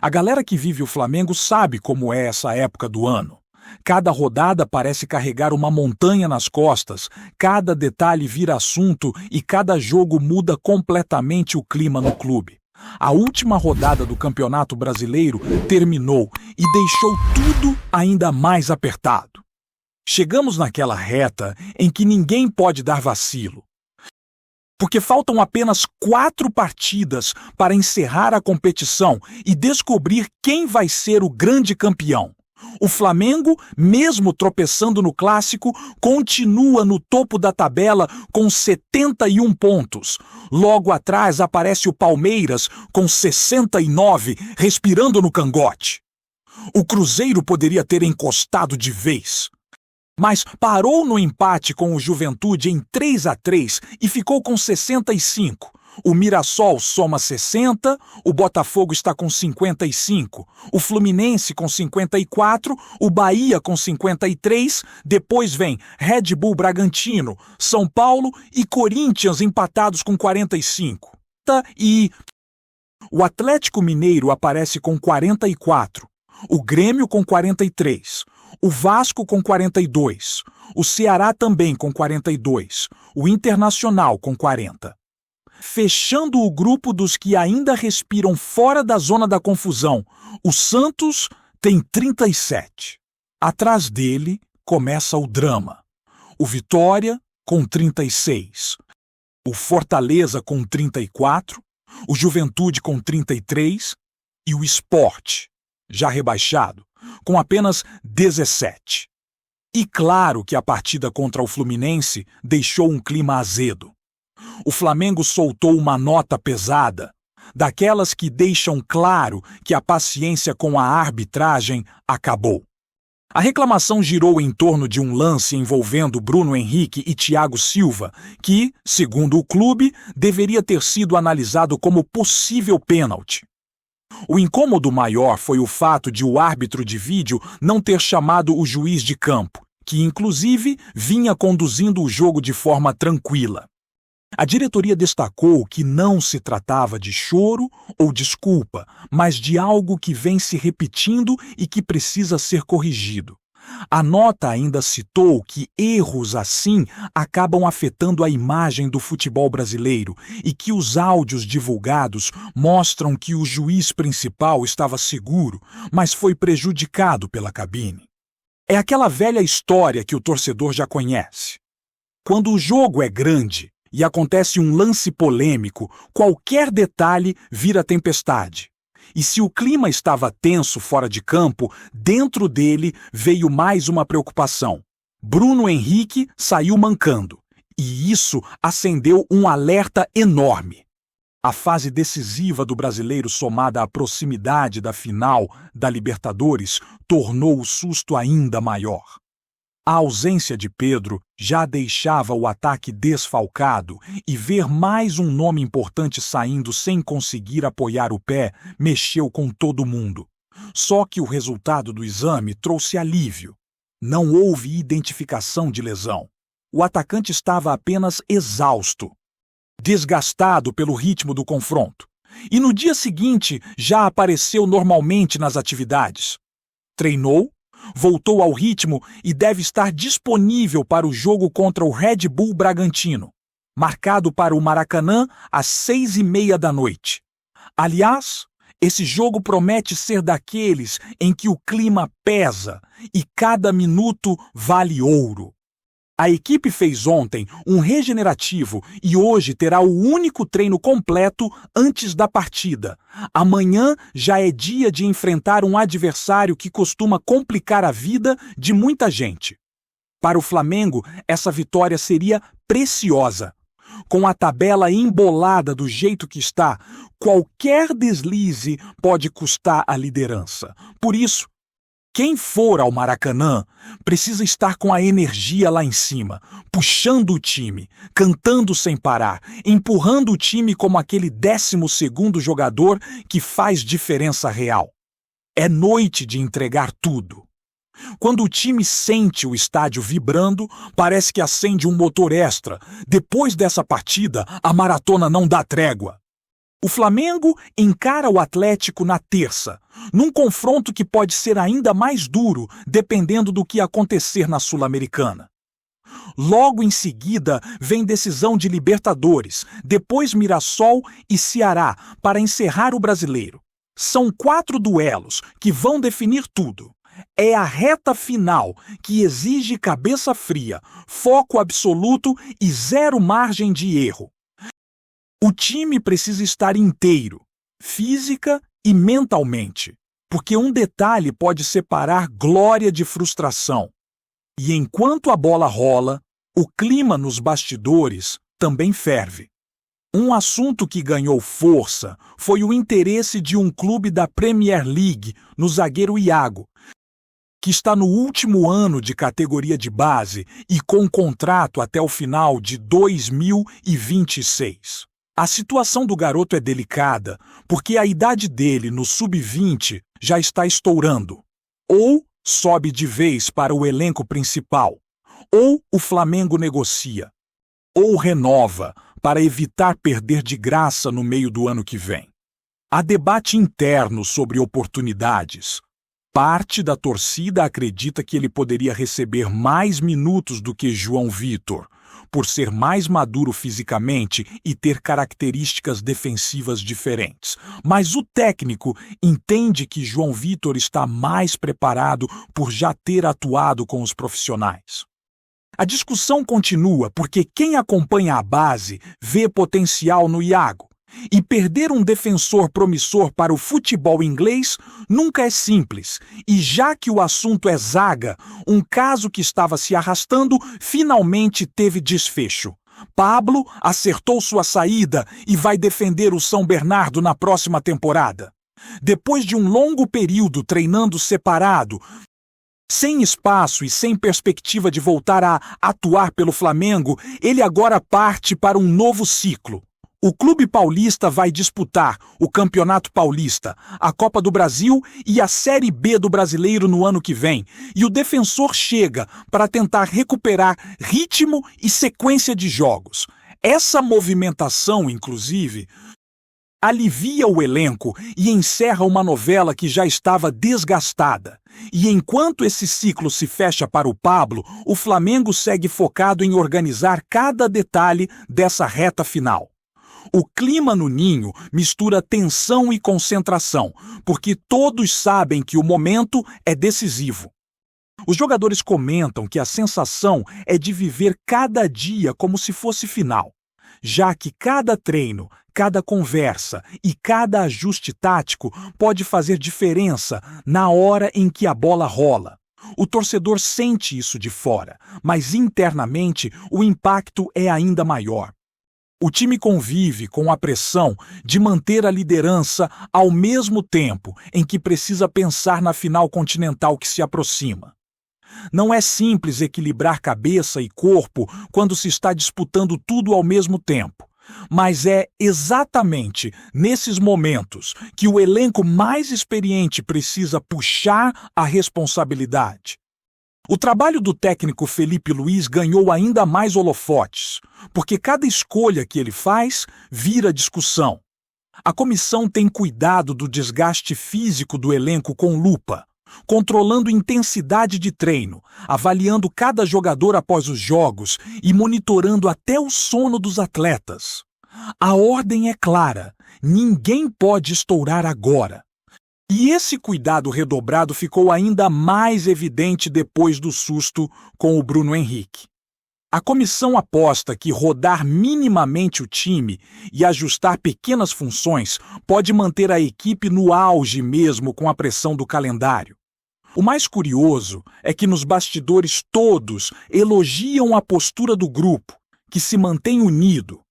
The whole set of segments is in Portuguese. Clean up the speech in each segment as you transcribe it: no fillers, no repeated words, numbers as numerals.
A galera que vive o Flamengo sabe como é essa época do ano. Cada rodada parece carregar uma montanha nas costas, cada detalhe vira assunto e cada jogo muda completamente o clima no clube. A última rodada do Campeonato Brasileiro terminou e deixou tudo ainda mais apertado. Chegamos naquela reta em que ninguém pode dar vacilo. Porque faltam apenas 4 partidas para encerrar a competição e descobrir quem vai ser o grande campeão. O Flamengo, mesmo tropeçando no Clássico, continua no topo da tabela com 71 pontos. Logo atrás aparece o Palmeiras com 69, respirando no cangote. O Cruzeiro poderia ter encostado de vez, mas parou no empate com o Juventude em 3-3 e ficou com 65. O Mirassol soma 60, o Botafogo está com 55, o Fluminense com 54, o Bahia com 53, depois vem Red Bull Bragantino, São Paulo e Corinthians empatados com 45. E o Atlético Mineiro aparece com 44, o Grêmio com 43, o Vasco com 42, o Ceará também com 42, o Internacional com 40. Fechando o grupo dos que ainda respiram fora da zona da confusão, o Santos tem 37. Atrás dele começa o drama. O Vitória com 36, o Fortaleza com 34, o Juventude com 33 e o Sport, já rebaixado, com apenas 17. E claro que a partida contra o Fluminense deixou um clima azedo. O Flamengo soltou uma nota pesada, daquelas que deixam claro que a paciência com a arbitragem acabou. A reclamação girou em torno de um lance envolvendo Bruno Henrique e Thiago Silva, que, segundo o clube, deveria ter sido analisado como possível pênalti. O incômodo maior foi o fato de o árbitro de vídeo não ter chamado o juiz de campo, que inclusive vinha conduzindo o jogo de forma tranquila. A diretoria destacou que não se tratava de choro ou desculpa, mas de algo que vem se repetindo e que precisa ser corrigido. A nota ainda citou que erros assim acabam afetando a imagem do futebol brasileiro e que os áudios divulgados mostram que o juiz principal estava seguro, mas foi prejudicado pela cabine. É aquela velha história que o torcedor já conhece. Quando o jogo é grande e acontece um lance polêmico, qualquer detalhe vira tempestade. E se o clima estava tenso fora de campo, dentro dele veio mais uma preocupação. Bruno Henrique saiu mancando, e isso acendeu um alerta enorme. A fase decisiva do brasileiro, somada à proximidade da final da Libertadores, tornou o susto ainda maior. A ausência de Pedro já deixava o ataque desfalcado e ver mais um nome importante saindo sem conseguir apoiar o pé mexeu com todo mundo. Só que o resultado do exame trouxe alívio. Não houve identificação de lesão. O atacante estava apenas exausto, desgastado pelo ritmo do confronto. E no dia seguinte já apareceu normalmente nas atividades. Treinou, voltou ao ritmo e deve estar disponível para o jogo contra o Red Bull Bragantino, marcado para o Maracanã às 6:30 da noite. Aliás, esse jogo promete ser daqueles em que o clima pesa e cada minuto vale ouro. A equipe fez ontem um regenerativo e hoje terá o único treino completo antes da partida. Amanhã já é dia de enfrentar um adversário que costuma complicar a vida de muita gente. Para o Flamengo, essa vitória seria preciosa. Com a tabela embolada do jeito que está, qualquer deslize pode custar a liderança. Por isso, quem for ao Maracanã precisa estar com a energia lá em cima, puxando o time, cantando sem parar, empurrando o time como aquele 12º jogador que faz diferença real. É noite de entregar tudo. Quando o time sente o estádio vibrando, parece que acende um motor extra. Depois dessa partida, a maratona não dá trégua. O Flamengo encara o Atlético na terça, num confronto que pode ser ainda mais duro dependendo do que acontecer na Sul-Americana. Logo em seguida vem decisão de Libertadores, depois Mirassol e Ceará para encerrar o Brasileiro. São 4 duelos que vão definir tudo. É a reta final que exige cabeça fria, foco absoluto e zero margem de erro. O time precisa estar inteiro, física e mentalmente, porque um detalhe pode separar glória de frustração. E enquanto a bola rola, o clima nos bastidores também ferve. Um assunto que ganhou força foi o interesse de um clube da Premier League no zagueiro Iago, que está no último ano de categoria de base e com contrato até o final de 2026. A situação do garoto é delicada porque a idade dele no sub-20 já está estourando. Ou sobe de vez para o elenco principal, ou o Flamengo negocia, ou renova para evitar perder de graça no meio do ano que vem. Há debate interno sobre oportunidades. Parte da torcida acredita que ele poderia receber mais minutos do que João Vitor, por ser mais maduro fisicamente e ter características defensivas diferentes. Mas o técnico entende que João Vitor está mais preparado por já ter atuado com os profissionais. A discussão continua porque quem acompanha a base vê potencial no Iago. E perder um defensor promissor para o futebol inglês nunca é simples. E já que o assunto é zaga, um caso que estava se arrastando finalmente teve desfecho. Pablo acertou sua saída e vai defender o São Bernardo na próxima temporada. Depois de um longo período treinando separado, sem espaço e sem perspectiva de voltar a atuar pelo Flamengo, ele agora parte para um novo ciclo. O clube paulista vai disputar o Campeonato Paulista, a Copa do Brasil e a Série B do Brasileiro no ano que vem. E o defensor chega para tentar recuperar ritmo e sequência de jogos. Essa movimentação, inclusive, alivia o elenco e encerra uma novela que já estava desgastada. E enquanto esse ciclo se fecha para o Pablo, o Flamengo segue focado em organizar cada detalhe dessa reta final. O clima no Ninho mistura tensão e concentração, porque todos sabem que o momento é decisivo. Os jogadores comentam que a sensação é de viver cada dia como se fosse final, já que cada treino, cada conversa e cada ajuste tático pode fazer diferença na hora em que a bola rola. O torcedor sente isso de fora, mas internamente o impacto é ainda maior. O time convive com a pressão de manter a liderança ao mesmo tempo em que precisa pensar na final continental que se aproxima. Não é simples equilibrar cabeça e corpo quando se está disputando tudo ao mesmo tempo, mas é exatamente nesses momentos que o elenco mais experiente precisa puxar a responsabilidade. O trabalho do técnico Felipe Luiz ganhou ainda mais holofotes, porque cada escolha que ele faz vira discussão. A comissão tem cuidado do desgaste físico do elenco com lupa, controlando intensidade de treino, avaliando cada jogador após os jogos e monitorando até o sono dos atletas. A ordem é clara: ninguém pode estourar agora. E esse cuidado redobrado ficou ainda mais evidente depois do susto com o Bruno Henrique. A comissão aposta que rodar minimamente o time e ajustar pequenas funções pode manter a equipe no auge mesmo com a pressão do calendário. O mais curioso é que nos bastidores todos elogiam a postura do grupo, que se mantém unido,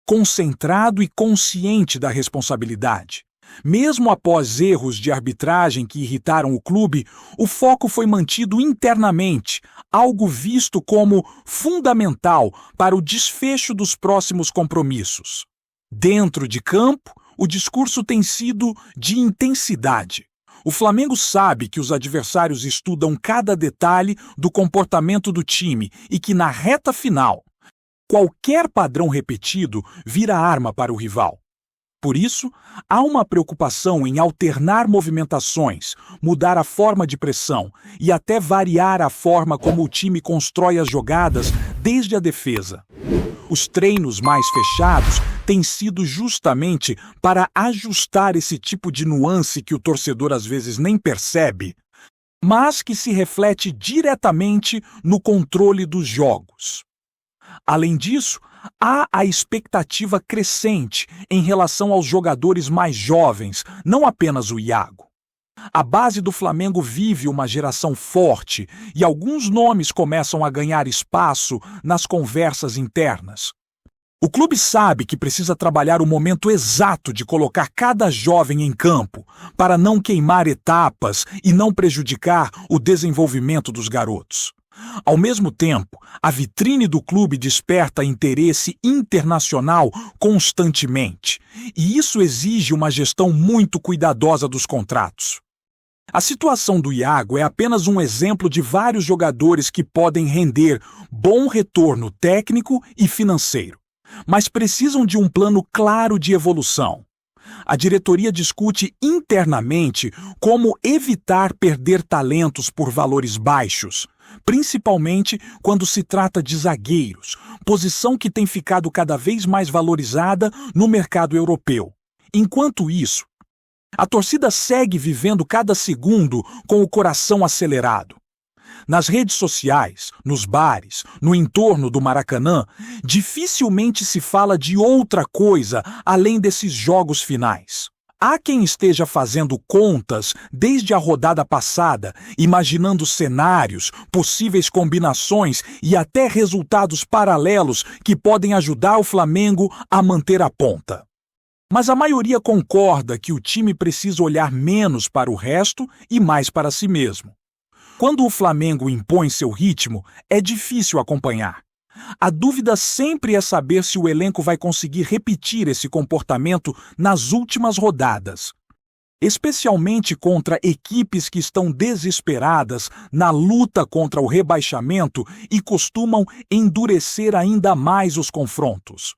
concentrado e consciente da responsabilidade. Mesmo após erros de arbitragem que irritaram o clube, o foco foi mantido internamente, algo visto como fundamental para o desfecho dos próximos compromissos. Dentro de campo, o discurso tem sido de intensidade. O Flamengo sabe que os adversários estudam cada detalhe do comportamento do time e que na reta final, qualquer padrão repetido vira arma para o rival. Por isso, há uma preocupação em alternar movimentações, mudar a forma de pressão e até variar a forma como o time constrói as jogadas desde a defesa. Os treinos mais fechados têm sido justamente para ajustar esse tipo de nuance que o torcedor às vezes nem percebe, mas que se reflete diretamente no controle dos jogos. Além disso, há a expectativa crescente em relação aos jogadores mais jovens, não apenas o Iago. A base do Flamengo vive uma geração forte e alguns nomes começam a ganhar espaço nas conversas internas. O clube sabe que precisa trabalhar o momento exato de colocar cada jovem em campo, para não queimar etapas e não prejudicar o desenvolvimento dos garotos. Ao mesmo tempo, a vitrine do clube desperta interesse internacional constantemente, e isso exige uma gestão muito cuidadosa dos contratos. A situação do Iago é apenas um exemplo de vários jogadores que podem render bom retorno técnico e financeiro, mas precisam de um plano claro de evolução. A diretoria discute internamente como evitar perder talentos por valores baixos, principalmente quando se trata de zagueiros, posição que tem ficado cada vez mais valorizada no mercado europeu. Enquanto isso, a torcida segue vivendo cada segundo com o coração acelerado. Nas redes sociais, nos bares, no entorno do Maracanã, dificilmente se fala de outra coisa além desses jogos finais. Há quem esteja fazendo contas desde a rodada passada, imaginando cenários, possíveis combinações e até resultados paralelos que podem ajudar o Flamengo a manter a ponta. Mas a maioria concorda que o time precisa olhar menos para o resto e mais para si mesmo. Quando o Flamengo impõe seu ritmo, é difícil acompanhar. A dúvida sempre é saber se o elenco vai conseguir repetir esse comportamento nas últimas rodadas, especialmente contra equipes que estão desesperadas na luta contra o rebaixamento e costumam endurecer ainda mais os confrontos.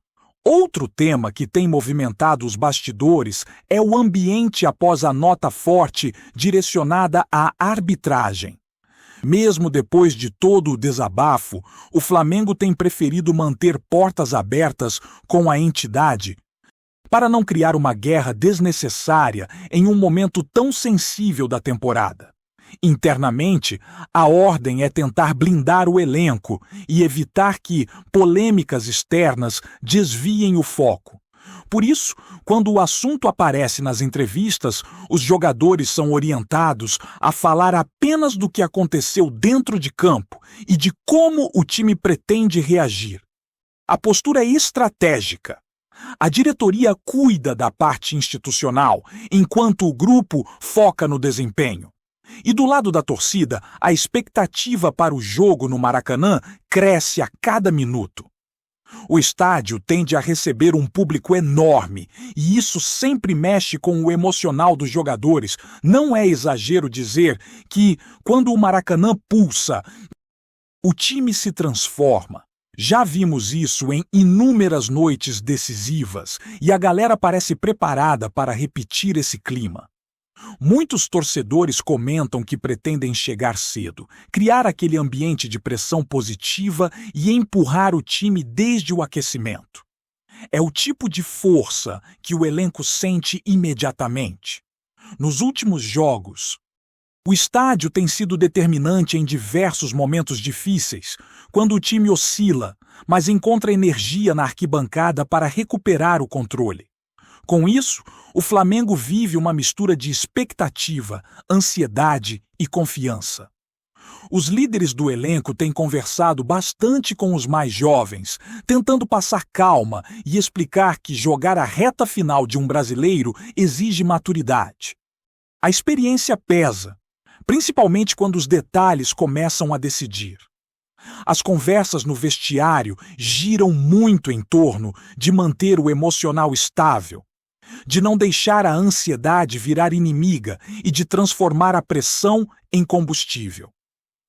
Outro tema que tem movimentado os bastidores é o ambiente após a nota forte direcionada à arbitragem. Mesmo depois de todo o desabafo, o Flamengo tem preferido manter portas abertas com a entidade para não criar uma guerra desnecessária em um momento tão sensível da temporada. Internamente, a ordem é tentar blindar o elenco e evitar que polêmicas externas desviem o foco. Por isso, quando o assunto aparece nas entrevistas, os jogadores são orientados a falar apenas do que aconteceu dentro de campo e de como o time pretende reagir. A postura é estratégica. A diretoria cuida da parte institucional, enquanto o grupo foca no desempenho. E do lado da torcida, a expectativa para o jogo no Maracanã cresce a cada minuto. O estádio tende a receber um público enorme, e isso sempre mexe com o emocional dos jogadores. Não é exagero dizer que, quando o Maracanã pulsa, o time se transforma. Já vimos isso em inúmeras noites decisivas, e a galera parece preparada para repetir esse clima. Muitos torcedores comentam que pretendem chegar cedo, criar aquele ambiente de pressão positiva e empurrar o time desde o aquecimento. É o tipo de força que o elenco sente imediatamente. Nos últimos jogos, o estádio tem sido determinante em diversos momentos difíceis, quando o time oscila, mas encontra energia na arquibancada para recuperar o controle. Com isso, o Flamengo vive uma mistura de expectativa, ansiedade e confiança. Os líderes do elenco têm conversado bastante com os mais jovens, tentando passar calma e explicar que jogar a reta final de um brasileiro exige maturidade. A experiência pesa, principalmente quando os detalhes começam a decidir. As conversas no vestiário giram muito em torno de manter o emocional estável, de não deixar a ansiedade virar inimiga e de transformar a pressão em combustível.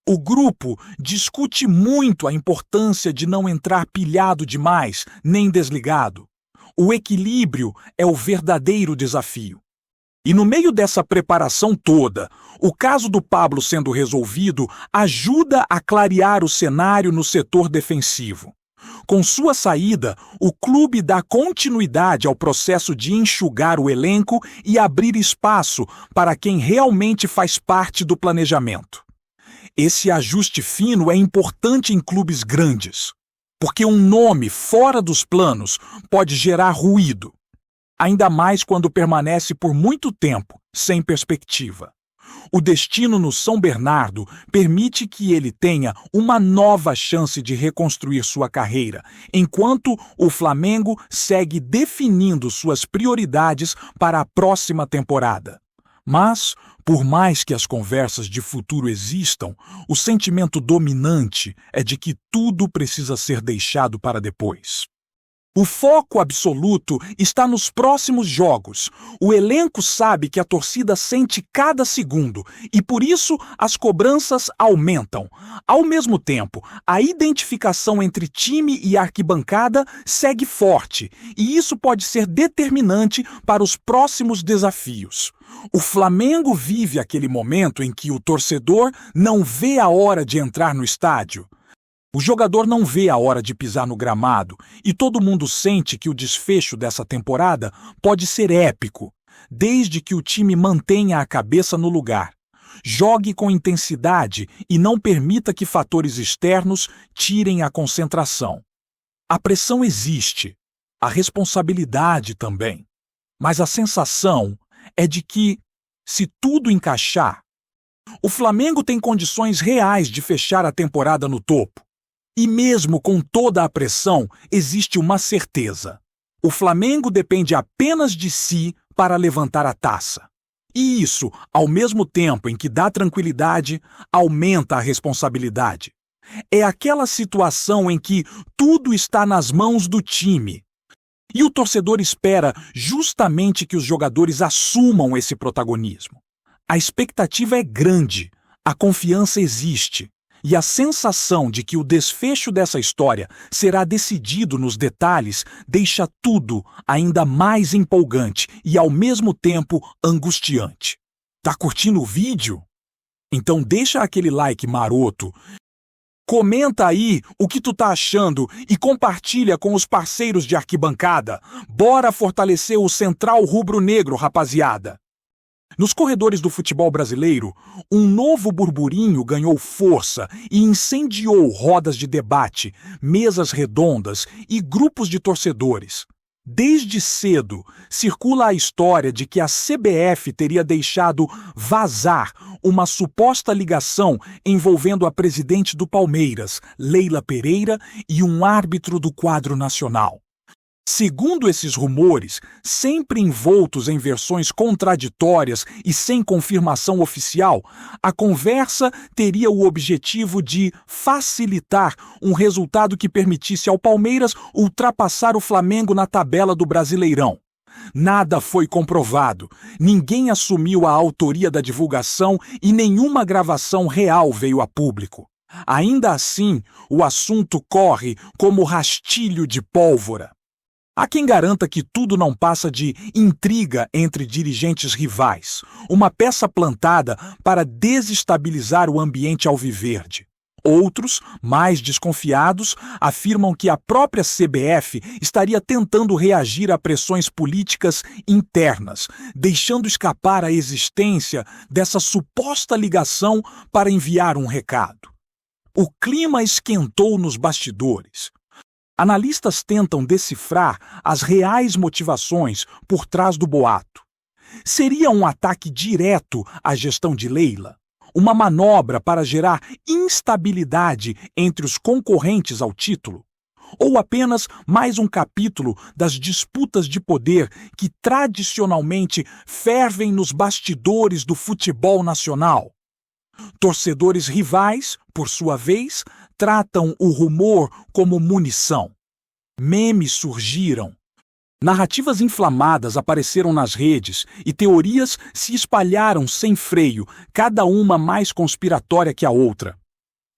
O grupo discute muito a importância de não entrar pilhado demais nem desligado. O equilíbrio é o verdadeiro desafio. E no meio dessa preparação toda, o caso do Pablo sendo resolvido ajuda a clarear o cenário no setor defensivo. Com sua saída, o clube dá continuidade ao processo de enxugar o elenco e abrir espaço para quem realmente faz parte do planejamento. Esse ajuste fino é importante em clubes grandes, porque um nome fora dos planos pode gerar ruído, ainda mais quando permanece por muito tempo sem perspectiva. O destino no São Bernardo permite que ele tenha uma nova chance de reconstruir sua carreira, enquanto o Flamengo segue definindo suas prioridades para a próxima temporada. Mas, por mais que as conversas de futuro existam, o sentimento dominante é de que tudo precisa ser deixado para depois. O foco absoluto está nos próximos jogos. O elenco sabe que a torcida sente cada segundo e, por isso, as cobranças aumentam. Ao mesmo tempo, a identificação entre time e arquibancada segue forte, e isso pode ser determinante para os próximos desafios. O Flamengo vive aquele momento em que o torcedor não vê a hora de entrar no estádio. O jogador não vê a hora de pisar no gramado e todo mundo sente que o desfecho dessa temporada pode ser épico, desde que o time mantenha a cabeça no lugar, jogue com intensidade e não permita que fatores externos tirem a concentração. A pressão existe, a responsabilidade também, mas a sensação é de que, se tudo encaixar, o Flamengo tem condições reais de fechar a temporada no topo. E mesmo com toda a pressão, existe uma certeza. O Flamengo depende apenas de si para levantar a taça. E isso, ao mesmo tempo em que dá tranquilidade, aumenta a responsabilidade. É aquela situação em que tudo está nas mãos do time. E o torcedor espera justamente que os jogadores assumam esse protagonismo. A expectativa é grande, a confiança existe. E a sensação de que o desfecho dessa história será decidido nos detalhes deixa tudo ainda mais empolgante e, ao mesmo tempo, angustiante. Tá curtindo o vídeo? Então deixa aquele like maroto, comenta aí o que tu tá achando e compartilha com os parceiros de arquibancada. Bora fortalecer o Central Rubro-Negro, rapaziada! Nos corredores do futebol brasileiro, um novo burburinho ganhou força e incendiou rodas de debate, mesas redondas e grupos de torcedores. Desde cedo, circula a história de que a CBF teria deixado vazar uma suposta ligação envolvendo a presidente do Palmeiras, Leila Pereira, e um árbitro do quadro nacional. Segundo esses rumores, sempre envoltos em versões contraditórias e sem confirmação oficial, a conversa teria o objetivo de facilitar um resultado que permitisse ao Palmeiras ultrapassar o Flamengo na tabela do Brasileirão. Nada foi comprovado, ninguém assumiu a autoria da divulgação e nenhuma gravação real veio a público. Ainda assim, o assunto corre como rastilho de pólvora. Há quem garanta que tudo não passa de intriga entre dirigentes rivais, uma peça plantada para desestabilizar o ambiente alviverde. Outros, mais desconfiados, afirmam que a própria CBF estaria tentando reagir a pressões políticas internas, deixando escapar a existência dessa suposta ligação para enviar um recado. O clima esquentou nos bastidores. Analistas tentam decifrar as reais motivações por trás do boato. Seria um ataque direto à gestão de Leila? Uma manobra para gerar instabilidade entre os concorrentes ao título? Ou apenas mais um capítulo das disputas de poder que tradicionalmente fervem nos bastidores do futebol nacional? Torcedores rivais, por sua vez, tratam o rumor como munição. Memes surgiram. Narrativas inflamadas apareceram nas redes e teorias se espalharam sem freio, cada uma mais conspiratória que a outra.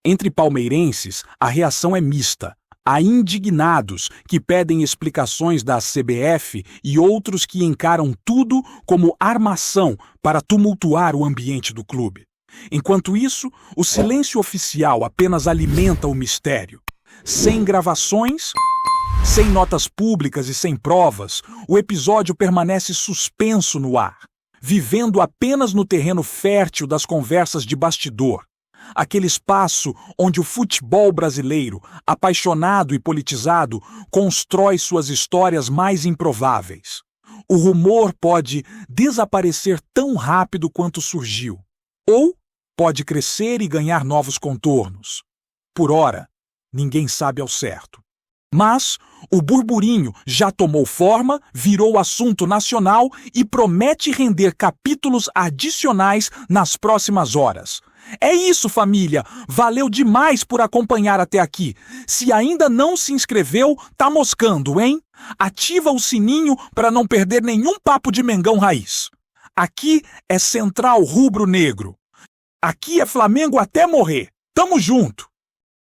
Entre palmeirenses, a reação é mista. Há indignados que pedem explicações da CBF e outros que encaram tudo como armação para tumultuar o ambiente do clube. Enquanto isso, o silêncio oficial apenas alimenta o mistério. Sem gravações, sem notas públicas e sem provas, o episódio permanece suspenso no ar, vivendo apenas no terreno fértil das conversas de bastidor. Aquele espaço onde o futebol brasileiro, apaixonado e politizado, constrói suas histórias mais improváveis. O rumor pode desaparecer tão rápido quanto surgiu, ou pode crescer e ganhar novos contornos. Por ora, ninguém sabe ao certo. Mas o burburinho já tomou forma, virou assunto nacional e promete render capítulos adicionais nas próximas horas. É isso, família! Valeu demais por acompanhar até aqui. Se ainda não se inscreveu, tá moscando, hein? Ativa o sininho para não perder nenhum papo de Mengão Raiz. Aqui é Central Rubro Negro. Aqui é Flamengo até morrer. Tamo junto!